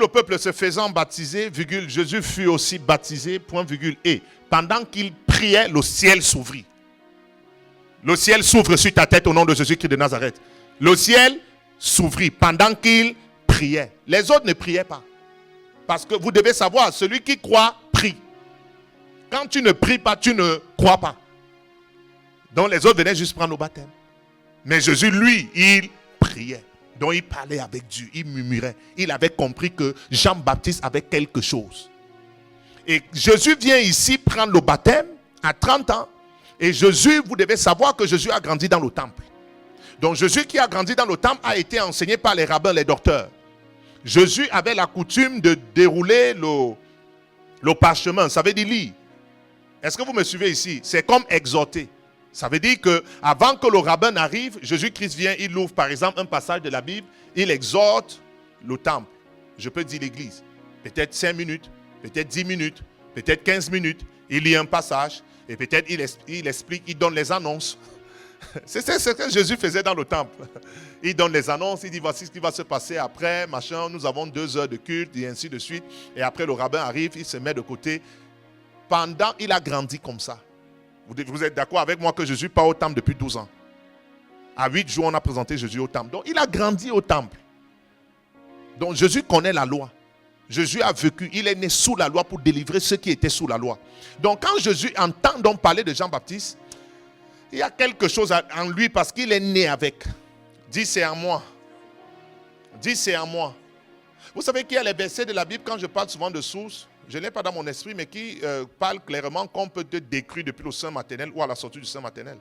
le peuple se faisant baptiser, virgule, Jésus fut aussi baptisé, point, virgule, et pendant qu'il priait, le ciel s'ouvrit. Le ciel s'ouvre sur ta tête au nom de Jésus-Christ de Nazareth. Le ciel s'ouvrit pendant qu'il priait. Les autres ne priaient pas. Parce que vous devez savoir, celui qui croit, prie. Quand tu ne pries pas, tu ne crois pas. Donc les autres venaient juste prendre le baptême. Mais Jésus, lui, il priait. Donc il parlait avec Dieu, il murmurait. Il avait compris que Jean-Baptiste avait quelque chose. Et Jésus vient ici prendre le baptême à 30 ans. Et Jésus, vous devez savoir que Jésus a grandi dans le temple. Donc Jésus qui a grandi dans le temple a été enseigné par les rabbins, les docteurs. Jésus avait la coutume de dérouler le parchemin, ça veut dire lire. Est-ce que vous me suivez ici? C'est comme exhorter. Ça veut dire que avant que le rabbin n'arrive, Jésus-Christ vient, il ouvre par exemple un passage de la Bible, il exhorte le temple. Je peux dire l'église. Peut-être 5 minutes, peut-être 10 minutes, peut-être 15 minutes. Il lit un passage et peut-être il explique, il donne les annonces. C'est ce que Jésus faisait dans le temple. Il donne les annonces, il dit voici ce qui va se passer après, machin, nous avons 2 heures de culte et ainsi de suite. Et après le rabbin arrive, il se met de côté. Pendant, il a grandi comme ça. Vous êtes d'accord avec moi que Jésus part au temple depuis 12 ans. À 8 jours, on a présenté Jésus au temple. Donc, il a grandi au temple. Donc, Jésus connaît la loi. Jésus a vécu. Il est né sous la loi pour délivrer ceux qui étaient sous la loi. Donc, quand Jésus entend donc parler de Jean-Baptiste, il y a quelque chose en lui parce qu'il est né avec. Dis c'est en moi. Dis c'est en moi. Vous savez qu'il y a les versets de la Bible, quand je parle souvent de sources, je ne l'ai pas dans mon esprit, mais qui parle clairement qu'on peut te décrire depuis le sein maternel ou à la sortie du sein maternel.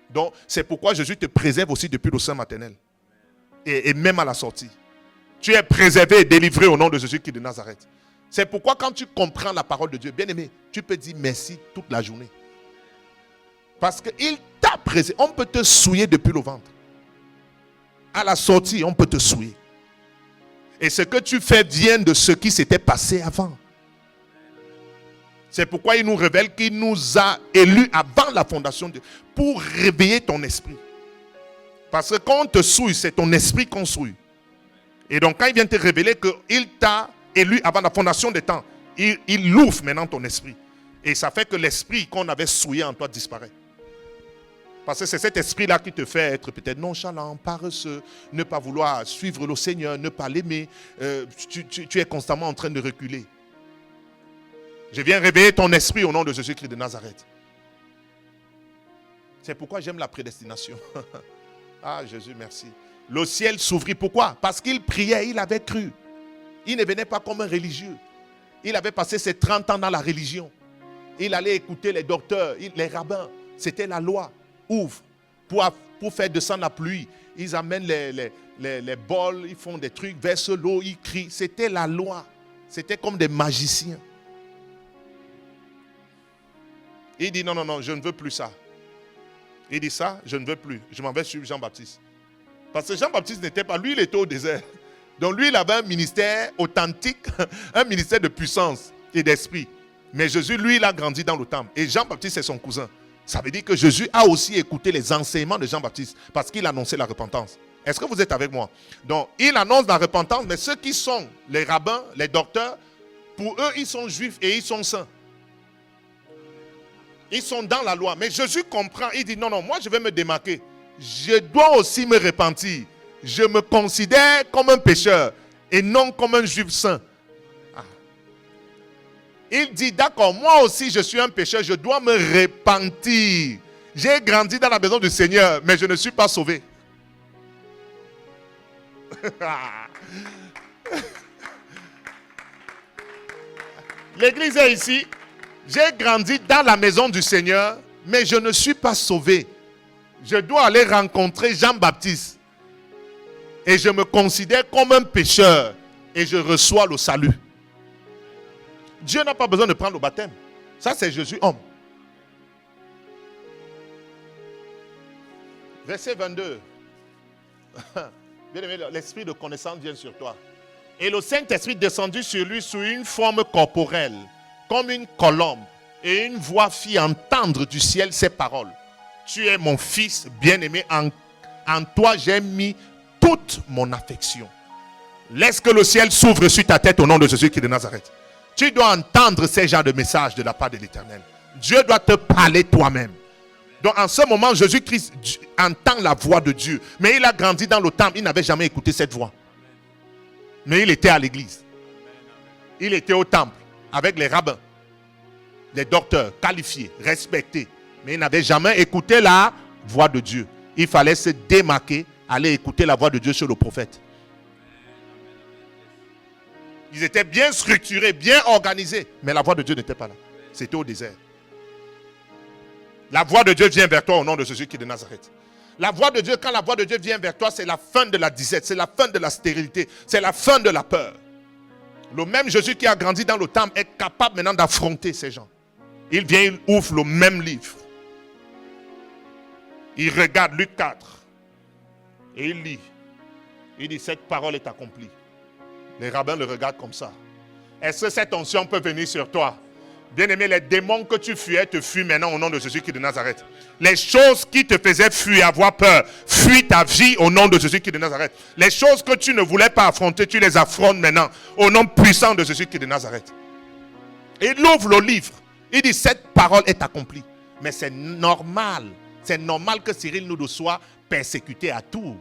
Donc, c'est pourquoi Jésus te préserve aussi depuis le sein maternel. Et même à la sortie. Tu es préservé et délivré au nom de Jésus-Christ de Nazareth. C'est pourquoi quand tu comprends la parole de Dieu, bien aimé, tu peux dire merci toute la journée. Parce qu'il t'a préservé. On peut te souiller depuis le ventre. À la sortie, on peut te souiller. Et ce que tu fais vient de ce qui s'était passé avant. C'est pourquoi il nous révèle qu'il nous a élus avant la fondation de Dieu pour réveiller ton esprit. Parce que quand on te souille, c'est ton esprit qu'on souille. Et donc quand il vient te révéler qu'il t'a élu avant la fondation des temps, il ouvre maintenant ton esprit. Et ça fait que l'esprit qu'on avait souillé en toi disparaît. Parce que c'est cet esprit-là qui te fait être peut-être nonchalant, paresseux, ne pas vouloir suivre le Seigneur, ne pas l'aimer. Tu es constamment en train de reculer. Je viens réveiller ton esprit au nom de Jésus-Christ de Nazareth. C'est pourquoi j'aime la prédestination. Ah Jésus, merci. Le ciel s'ouvrit. Pourquoi? Parce qu'il priait, il avait cru. Il ne venait pas comme un religieux. Il avait passé ses 30 ans dans la religion. Il allait écouter les docteurs, les rabbins. C'était la loi. Ouvre pour faire descendre la pluie. Ils amènent les bols, ils font des trucs, versent l'eau, ils crient. C'était la loi. C'était comme des magiciens. Il dit non, je ne veux plus ça. Il dit ça, je ne veux plus. Je m'en vais suivre Jean-Baptiste. Parce que Jean-Baptiste n'était pas, lui il était au désert. Donc lui il avait un ministère authentique, un ministère de puissance et d'esprit. Mais Jésus, lui, il a grandi dans le temple. Et Jean-Baptiste, c'est son cousin. Ça veut dire que Jésus a aussi écouté les enseignements de Jean-Baptiste parce qu'il annonçait la repentance. Est-ce que vous êtes avec moi? Donc, il annonce la repentance, mais ceux qui sont les rabbins, les docteurs, pour eux, ils sont juifs et ils sont saints. Ils sont dans la loi. Mais Jésus comprend, il dit non, moi je vais me démarquer. Je dois aussi me repentir. Je me considère comme un pécheur et non comme un juif saint. Il dit, d'accord, moi aussi je suis un pécheur, je dois me repentir. J'ai grandi dans la maison du Seigneur, mais je ne suis pas sauvé. L'église est ici. J'ai grandi dans la maison du Seigneur, mais je ne suis pas sauvé. Je dois aller rencontrer Jean-Baptiste. Et je me considère comme un pécheur. Et je reçois le salut. Dieu n'a pas besoin de prendre le baptême. Ça, c'est Jésus homme. Verset 22. Bien aimé, l'esprit de connaissance vient sur toi. Et le Saint-Esprit descendu sur lui sous une forme corporelle, comme une colombe. Et une voix fit entendre du ciel ces paroles. Tu es mon fils bien-aimé, en toi j'ai mis toute mon affection. Laisse que le ciel s'ouvre sur ta tête au nom de Jésus-Christ de Nazareth. Tu dois entendre ces genres de messages de la part de l'Éternel. Dieu doit te parler toi-même. Donc en ce moment, Jésus-Christ entend la voix de Dieu. Mais il a grandi dans le temple. Il n'avait jamais écouté cette voix. Mais il était à l'église. Il était au temple avec les rabbins, les docteurs qualifiés, respectés. Mais il n'avait jamais écouté la voix de Dieu. Il fallait se démarquer, aller écouter la voix de Dieu sur le prophète. Ils étaient bien structurés, bien organisés. Mais la voix de Dieu n'était pas là. C'était au désert. La voix de Dieu vient vers toi au nom de Jésus qui est de Nazareth. La voix de Dieu, quand la voix de Dieu vient vers toi, c'est la fin de la disette, c'est la fin de la stérilité, c'est la fin de la peur. Le même Jésus qui a grandi dans le temple est capable maintenant d'affronter ces gens. Il vient, il ouvre le même livre. Il regarde Luc 4 et il lit. Il dit, cette parole est accomplie. Les rabbins le regardent comme ça. Est-ce que cette onction peut venir sur toi? Bien-aimé, les démons que tu fuyais te fuient maintenant au nom de Jésus qui est de Nazareth. Les choses qui te faisaient fuir, avoir peur, fuis ta vie au nom de Jésus qui est de Nazareth. Les choses que tu ne voulais pas affronter, tu les affrontes maintenant au nom puissant de Jésus qui est de Nazareth. Et il ouvre le livre. Il dit, cette parole est accomplie. Mais c'est normal. C'est normal que Cyril nous soit persécuté à Tours.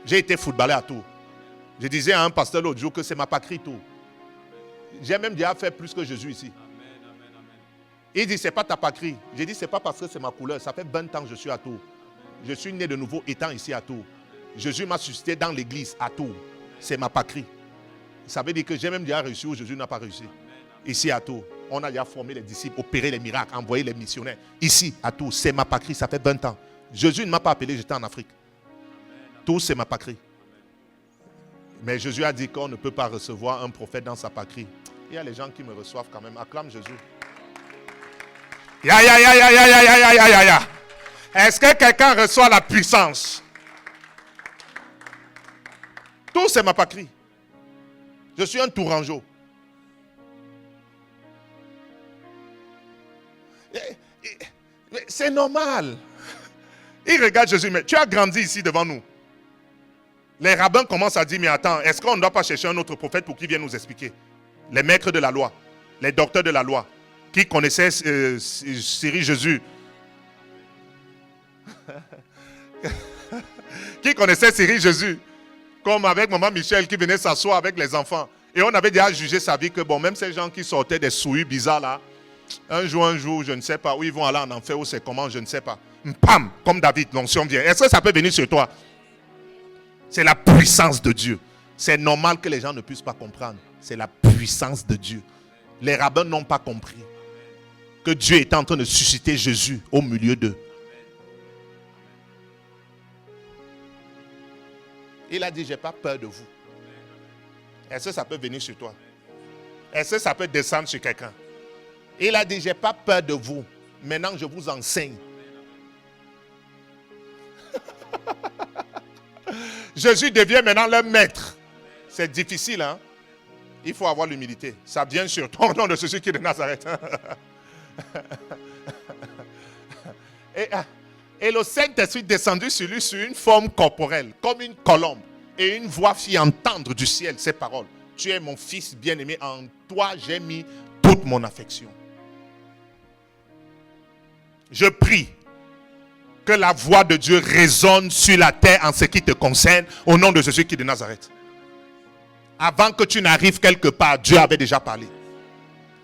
J'ai été footballeur à Tours. Je disais à un pasteur l'autre jour que c'est ma patrie Tours. J'ai même déjà fait plus que Jésus ici. Il dit, c'est pas ta patrie. J'ai dit, c'est pas parce que c'est ma couleur. Ça fait 20 ans que je suis à Tours. Je suis né de nouveau étant ici à Tours. Jésus m'a suscité dans l'église à Tours. C'est ma patrie. Ça veut dire que j'ai même déjà réussi où Jésus n'a pas réussi. Ici à Tours. On a déjà formé les disciples, opéré les miracles, envoyé les missionnaires. Ici à Tours, c'est ma patrie. Ça fait 20 ans. Jésus ne m'a pas appelé, j'étais en Afrique. Tours, c'est ma patrie. Mais Jésus a dit qu'on ne peut pas recevoir un prophète dans sa patrie. Il y a les gens qui me reçoivent quand même. Acclame Jésus. Ya, ya, ya, ya, ya, ya, ya, ya, ya, ya. Est-ce que quelqu'un reçoit la puissance? Tout c'est ma patrie. Je suis un Tourangeau. C'est normal. Il regarde Jésus, mais tu as grandi ici devant nous. Les rabbins commencent à dire, mais attends, est-ce qu'on ne doit pas chercher un autre prophète pour qu'il vienne nous expliquer? Les maîtres de la loi, les docteurs de la loi, qui connaissaient Cyril Jésus. Qui connaissait Cyril Jésus. Comme avec maman Michel qui venait s'asseoir avec les enfants. Et on avait déjà jugé sa vie que bon, même ces gens qui sortaient des souilles bizarres là, un jour, je ne sais pas, où ils vont aller en enfer, ou c'est comment, je ne sais pas. Pam, comme David, l'onction vient. Est-ce que ça peut venir sur toi? C'est la puissance de Dieu. C'est normal que les gens ne puissent pas comprendre. C'est la puissance de Dieu. Les rabbins n'ont pas compris que Dieu était en train de susciter Jésus au milieu d'eux. Il a dit, j'ai pas peur de vous. Est-ce que ça peut venir sur toi? Est-ce que ça peut descendre sur quelqu'un? Il a dit, j'ai pas peur de vous. Maintenant, je vous enseigne. Jésus devient maintenant leur maître. C'est difficile, hein? Il faut avoir l'humilité. Ça vient sur toi au nom de Jésus qui est de Nazareth. Et le Saint-Esprit descendu sur lui sur une forme corporelle, comme une colombe. Et une voix fit entendre du ciel ces paroles. Tu es mon fils bien-aimé, en toi j'ai mis toute mon affection. Je prie que la voix de Dieu résonne sur la terre en ce qui te concerne, au nom de Jésus qui est de Nazareth. Avant que tu n'arrives quelque part, Dieu avait déjà parlé.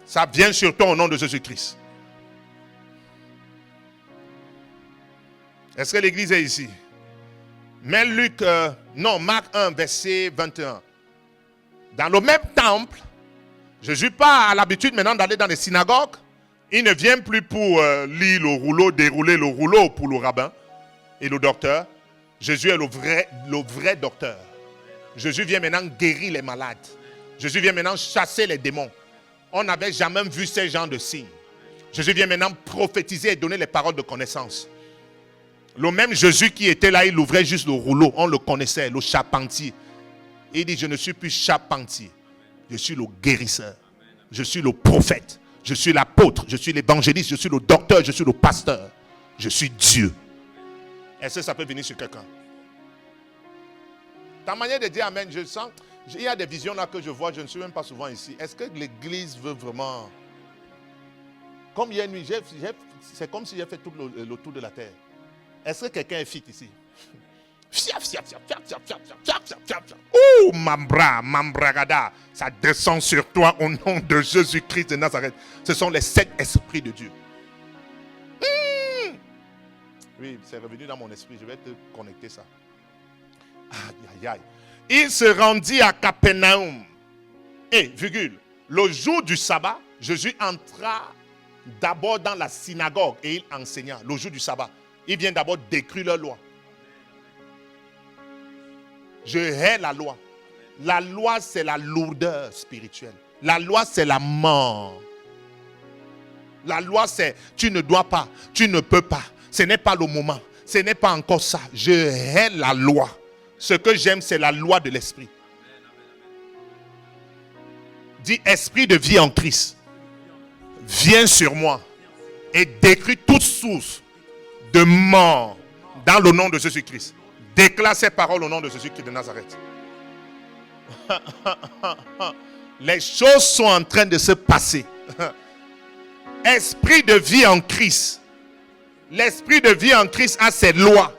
Ça vient sur toi au nom de Jésus-Christ. Est-ce que l'église est ici? Mais Marc 1, verset 21. Dans le même temple, Jésus pas à l'habitude maintenant d'aller dans les synagogues. Il ne vient plus pour lire le rouleau, dérouler le rouleau pour le rabbin et le docteur. Jésus est le vrai docteur. Jésus vient maintenant guérir les malades. Jésus vient maintenant chasser les démons. On n'avait jamais vu ces genres de signes. Jésus vient maintenant prophétiser et donner les paroles de connaissance. Le même Jésus qui était là, il ouvrait juste le rouleau. On le connaissait, le charpentier. Il dit, je ne suis plus charpentier. Je suis le guérisseur. Je suis le prophète. Je suis l'apôtre. Je suis l'évangéliste. Je suis le docteur. Je suis le pasteur. Je suis Dieu. Est-ce que ça peut venir sur quelqu'un? Ta manière de dire amen, je sens, il y a des visions là que je vois, je ne suis même pas souvent ici. Est-ce que l'église veut vraiment... Comme hier nuit, c'est comme si j'ai fait tout le tour de la terre. Est-ce que quelqu'un est fit ici? Ouh, mambragada, ça descend sur toi au nom de Jésus-Christ de Nazareth. Ce sont les 7 esprits de Dieu. Oui, c'est revenu dans mon esprit, je vais te connecter ça. Aïe, aïe, aïe. Il se rendit à Capernaum. Et, virgule, le jour du sabbat, Jésus entra d'abord dans la synagogue et il enseigna. Le jour du sabbat, il vient d'abord décrire la loi. Je hais la loi. La loi, c'est la lourdeur spirituelle. La loi, c'est la mort. La loi, c'est tu ne dois pas, tu ne peux pas. Ce n'est pas le moment. Ce n'est pas encore ça. Je hais la loi. Ce que j'aime, c'est la loi de l'esprit. Dis, esprit de vie en Christ, viens sur moi et détruis toute source de mort dans le nom de Jésus-Christ. Déclare ces paroles au nom de Jésus-Christ de Nazareth. Les choses sont en train de se passer. Esprit de vie en Christ. L'esprit de vie en Christ a ses lois.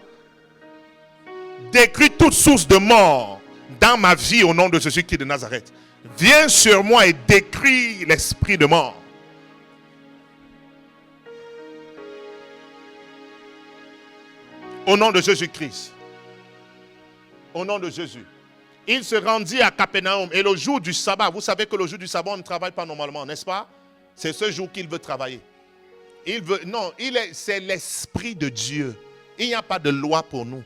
Détruis toute source de mort dans ma vie au nom de Jésus-Christ de Nazareth. Viens sur moi et détruis l'esprit de mort. Au nom de Jésus-Christ. Au nom de Jésus. Il se rendit à Capernaum et le jour du sabbat, vous savez que le jour du sabbat, on ne travaille pas normalement, n'est-ce pas? C'est ce jour qu'il veut travailler. C'est l'esprit de Dieu. Il n'y a pas de loi pour nous.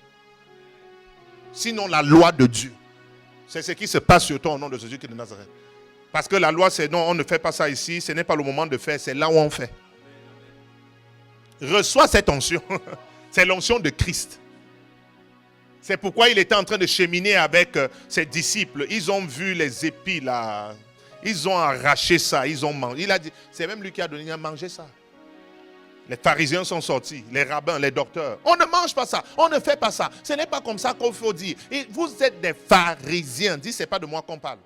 Sinon la loi de Dieu. C'est ce qui se passe sur toi au nom de Jésus-Christ de Nazareth. Parce que la loi, c'est non, on ne fait pas ça ici, ce n'est pas le moment de faire, c'est là où on fait. Reçois cette onction. C'est l'onction de Christ. C'est pourquoi il était en train de cheminer avec ses disciples. Ils ont vu les épis là. Ils ont arraché ça, ils ont mangé. Il a dit, c'est même lui qui a donné à manger ça. Les pharisiens sont sortis, les rabbins, les docteurs. On ne mange pas ça, on ne fait pas ça. Ce n'est pas comme ça qu'il faut dire. Et vous êtes des pharisiens. Dis, c'est pas de moi qu'on parle.